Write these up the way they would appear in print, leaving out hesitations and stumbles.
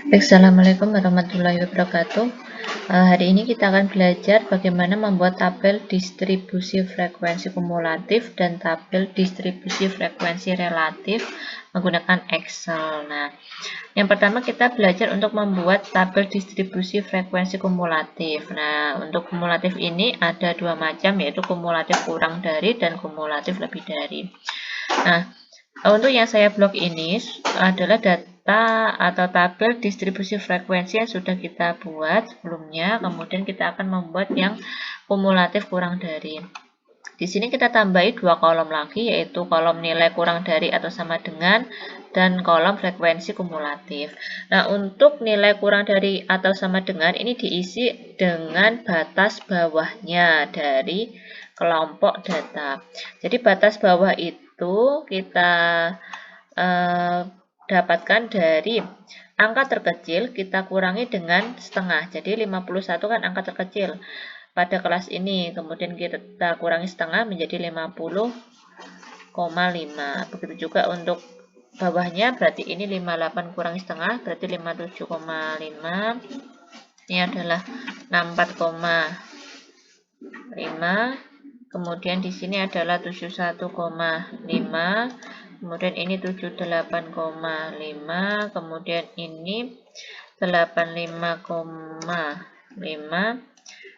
Assalamualaikum warahmatullahi wabarakatuh. Hari ini kita akan belajar bagaimana membuat tabel distribusi frekuensi kumulatif dan tabel distribusi frekuensi relatif menggunakan Excel. Nah, yang pertama kita belajar untuk membuat tabel distribusi frekuensi kumulatif. Nah, untuk kumulatif ini ada dua macam, yaitu kumulatif kurang dari dan kumulatif lebih dari. Nah, untuk yang saya blok ini adalah data atau tabel distribusi frekuensi yang sudah kita buat sebelumnya. Kemudian kita akan membuat yang kumulatif kurang dari. Di sini kita tambahi dua kolom lagi, yaitu kolom nilai kurang dari atau sama dengan dan kolom frekuensi kumulatif. Nah, untuk nilai kurang dari atau sama dengan ini diisi dengan batas bawahnya dari kelompok data. Jadi batas bawah itu kita dapatkan dari angka terkecil kita kurangi dengan setengah. Jadi 51 kan angka terkecil pada kelas ini. Kemudian kita kurangi setengah menjadi 50,5. Begitu juga untuk bawahnya, berarti ini 58 kurangi setengah berarti 57,5. Ini adalah 64,5. Kemudian di sini adalah 71,5. Kemudian ini 78,5. Kemudian ini 85,5.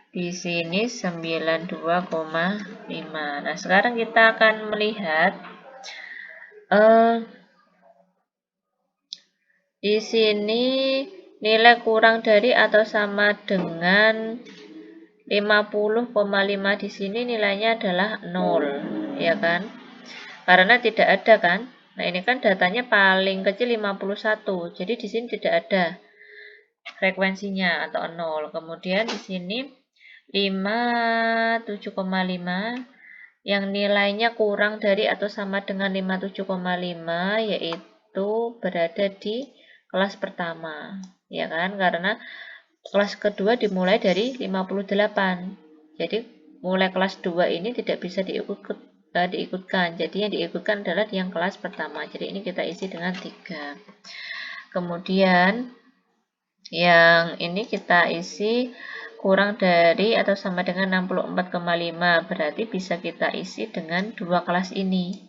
Di sini 92,5. Nah, sekarang kita akan melihat di sini nilai kurang dari atau sama dengan 50,5 di sini nilainya adalah 0, ya kan? Karena tidak ada kan? Nah, ini kan datanya paling kecil 51. Jadi di sini tidak ada frekuensinya atau 0. Kemudian di sini 57,5 yang nilainya kurang dari atau sama dengan 57,5, yaitu berada di kelas pertama, ya kan? Karena kelas kedua dimulai dari 58. Jadi mulai kelas 2 ini tidak bisa diikutkan. Jadi yang diikutkan adalah yang kelas pertama. Jadi ini kita isi dengan 3. Kemudian yang ini kita isi kurang dari atau sama dengan 64,5, berarti bisa kita isi dengan dua kelas ini.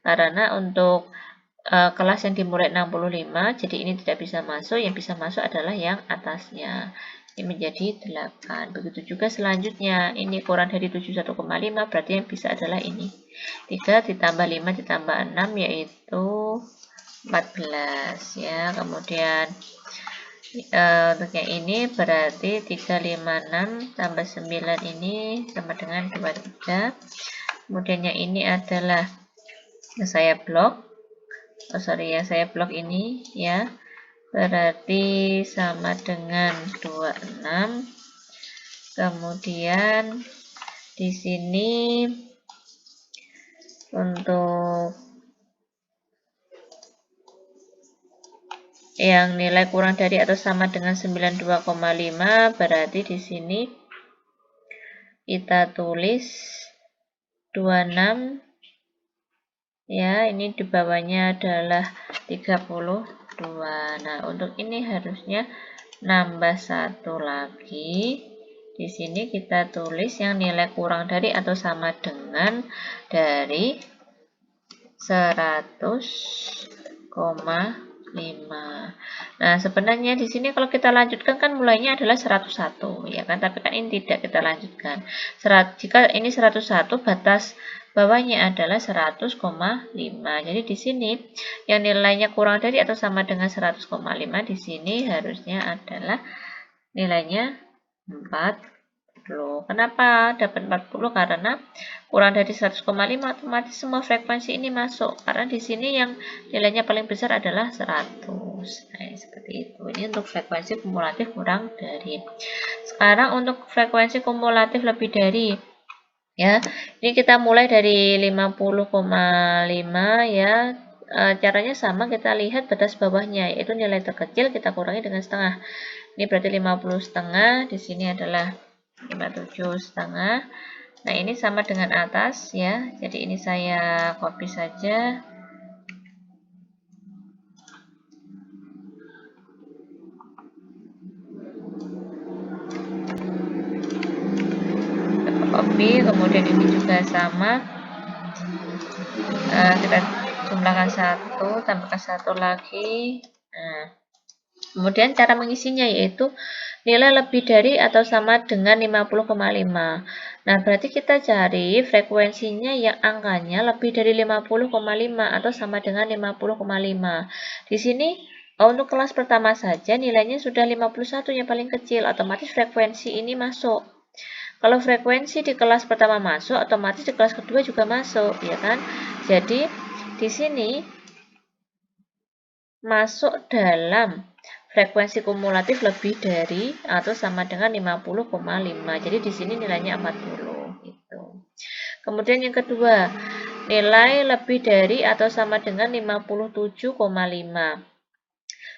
Karena untuk kelas yang dimulai 65, jadi ini tidak bisa masuk, yang bisa masuk adalah yang atasnya. Ini menjadi 8. Begitu juga selanjutnya, ini kurang dari 71,5, berarti yang bisa adalah ini. 3 ditambah 5 ditambah 6, yaitu 14. Ya, kemudian untuk yang ini berarti 356 tambah 9 ini sama dengan 23. Kemudian yang ini adalah yang saya blok. Yang saya blok ini ya. Berarti sama dengan 26. Kemudian di sini untuk yang nilai kurang dari atau sama dengan 92,5, berarti di sini kita tulis 26, ya, ini di bawahnya adalah 32. Nah, untuk ini harusnya nambah satu lagi. Di sini kita tulis yang nilai kurang dari atau sama dengan dari 100,5. Nah, sebenarnya di sini kalau kita lanjutkan kan mulainya adalah 101, ya kan? Tapi kan ini tidak kita lanjutkan. Jika ini 101, batas bawahnya adalah 100,5. Jadi di sini yang nilainya kurang dari atau sama dengan 100,5 di sini harusnya adalah nilainya 40. Kenapa dapat 40? Karena kurang dari 100,5 otomatis semua frekuensi ini masuk. Karena di sini yang nilainya paling besar adalah 100. Nah, seperti itu. Ini untuk frekuensi kumulatif kurang dari. Sekarang untuk frekuensi kumulatif lebih dari. Ya, ini kita mulai dari 50,5 ya. Caranya sama, kita lihat batas bawahnya, yaitu nilai terkecil kita kurangi dengan setengah. Ini berarti 50 setengah, di sini adalah 57 setengah. Nah, ini sama dengan atas ya. Jadi ini saya copy saja. lebih, kemudian ini juga sama. Kita jumlahkan 1, tambahkan 1 lagi. Kemudian cara mengisinya yaitu nilai lebih dari atau sama dengan 50,5. Nah, berarti kita cari frekuensinya yang angkanya lebih dari 50,5 atau sama dengan 50,5. Di sini untuk kelas pertama saja nilainya sudah 51 yang paling kecil, otomatis frekuensi ini masuk. Kalau frekuensi di kelas pertama masuk, otomatis di kelas kedua juga masuk, ya kan? Jadi di sini masuk dalam frekuensi kumulatif lebih dari atau sama dengan 50,5. Jadi di sini nilainya 40 gitu. Kemudian yang kedua, nilai lebih dari atau sama dengan 57,5.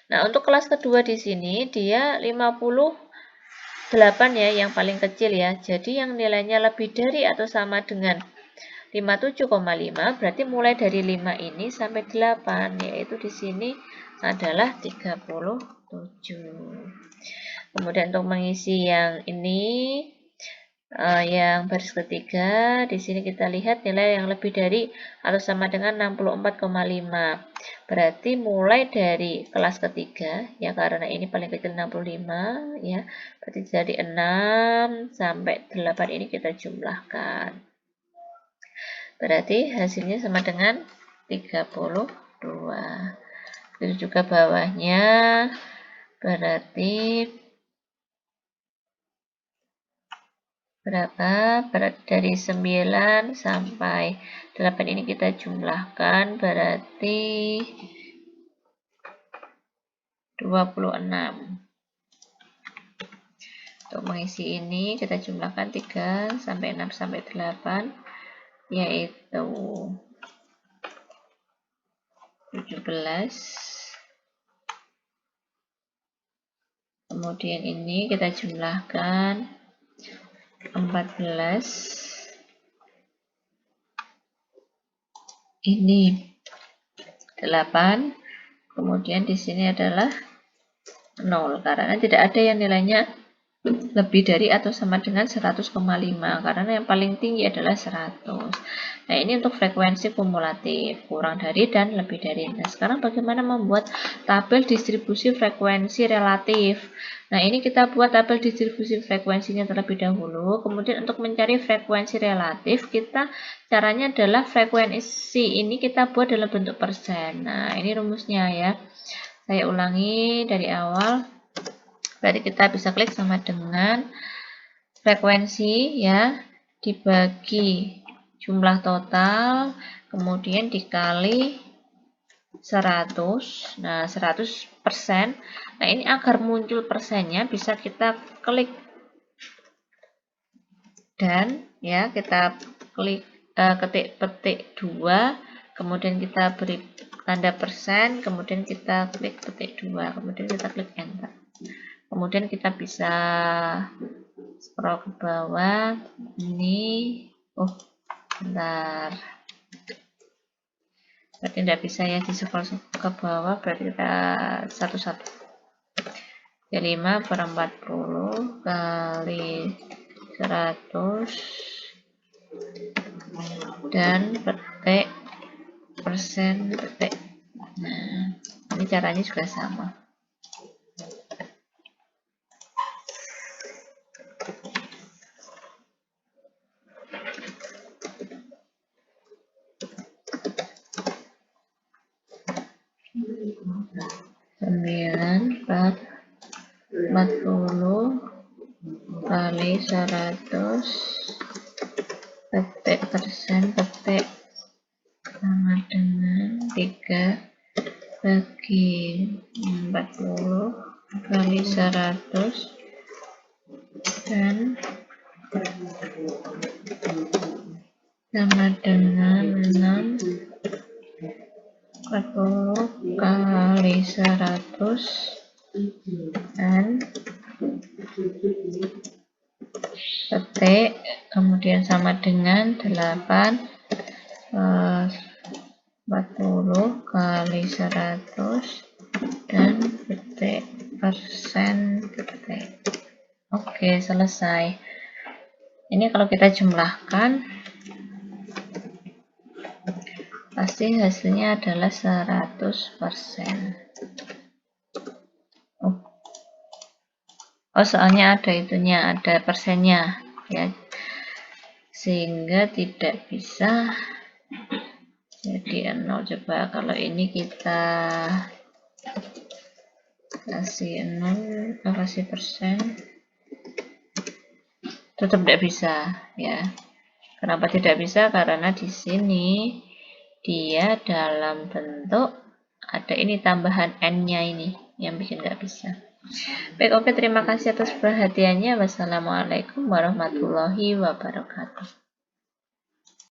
Nah, untuk kelas kedua di sini dia 58 ya, yang paling kecil ya. Jadi yang nilainya lebih dari atau sama dengan 57,5 berarti mulai dari 5 ini sampai 8, yaitu di sini adalah 37. Kemudian untuk mengisi yang ini, yang baris ketiga, di sini kita lihat nilai yang lebih dari atau sama dengan 64,5. Berarti mulai dari kelas ketiga, ya karena ini paling kecil 65, ya, berarti jadi 6 sampai 8 ini kita jumlahkan. Berarti hasilnya sama dengan 32. Itu juga bawahnya berarti berapa? Dari 9 sampai 8 ini kita jumlahkan berarti 26. Untuk mengisi ini kita jumlahkan 3 sampai 6 sampai 8 yaitu 17. Kemudian ini kita jumlahkan 14. Ini 8. Kemudian di sini adalah 0 karena tidak ada yang nilainya lebih dari atau sama dengan 100,5 karena yang paling tinggi adalah 100. Nah, ini untuk frekuensi kumulatif, kurang dari dan lebih dari. Nah, sekarang bagaimana membuat tabel distribusi frekuensi relatif? Nah, ini kita buat tabel distribusi frekuensinya terlebih dahulu. Kemudian untuk mencari frekuensi relatif, kita caranya adalah frekuensi ini kita buat dalam bentuk persen. Nah, ini rumusnya ya. Saya ulangi dari awal. Berarti kita bisa klik sama dengan frekuensi ya dibagi jumlah total, kemudian dikali 100. Nah, 100%. Nah, ini agar muncul persennya bisa kita klik dan ya kita klik ketik petik 2, kemudian kita beri tanda persen, kemudian kita klik petik 2, kemudian kita klik enter. Kemudian kita bisa scroll ke bawah. Ini, bentar. Berarti tidak bisa ya di scroll ke bawah, berarti kita satu-satu. 5 per 40 kali 100 dan petik persen petik. Nah, ini caranya juga sama. 9 per 40 kali 100 petik persen petik sama dengan 3 bagi 40 kali 100 dan sama dengan 6 40 kali 100 dan petik, kemudian sama dengan 8 40 kali 100 dan petik persen petik. Oke, selesai. Ini kalau kita jumlahkan pasti hasilnya adalah 100%. Oh, soalnya ada itunya, ada persennya ya. Sehingga tidak bisa jadi 0. Coba kalau ini kita kasih 0, kasih persen, tetap tidak bisa ya. Kenapa tidak bisa? Karena di sini dia dalam bentuk ada ini tambahan n-nya ini yang bikin nggak bisa. Baik, oke, terima kasih atas perhatiannya. Wassalamualaikum warahmatullahi wabarakatuh.